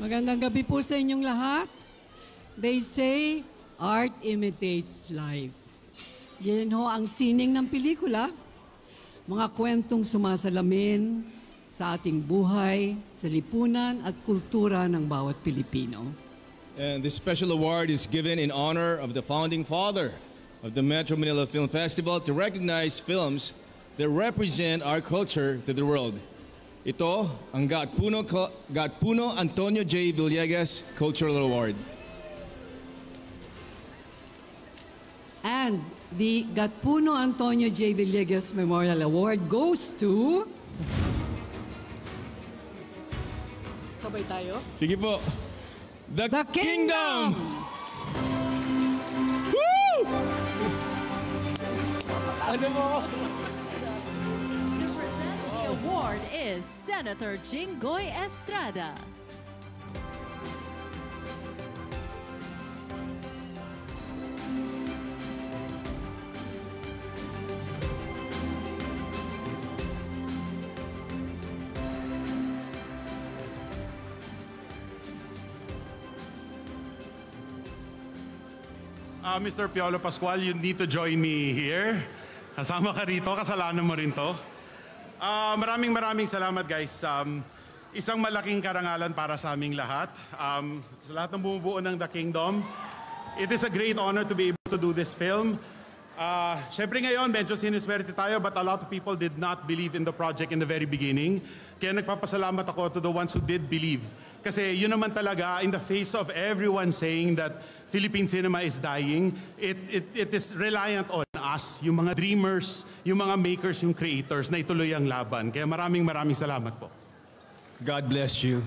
Magandang gabi po sa inyong lahat. They say, art imitates life. Yan ho ang sining ng pelikula. Mga kwentong sumasalamin sa ating buhay, sa lipunan at kultura ng bawat Pilipino. And this special award is given in honor of the founding father of the Metro Manila Film Festival to recognize films that represent our culture to the world. Ito ang Gatpuno Antonio J. Villegas Cultural Award. And the Gatpuno Antonio J. Villegas Memorial Award goes to... Sabay tayo? Sige po. The Kingdom! Woo! Ano mo? To present the award is Senator Jinggoy Estrada. Mr. Piolo Pascual, you need to join me here. Kasama ka rito, kasalanan mo rin to. Maraming salamat guys. Isang malaking karangalan para sa aming lahat. Sa lahat ng bumubuo ng The Kingdom, it is a great honor to be able to do this film. Siyempre ngayon, medyo sinuswerte tayo, but a lot of people did not believe in the project in the very beginning. Kaya nagpapasalamat ako to the ones who did believe. Kasi yun naman talaga, in the face of everyone saying that Philippine cinema is dying, it is reliant on us, yung mga dreamers, yung mga makers, yung creators na ituloy ang laban. Kaya maraming salamat po. God bless you.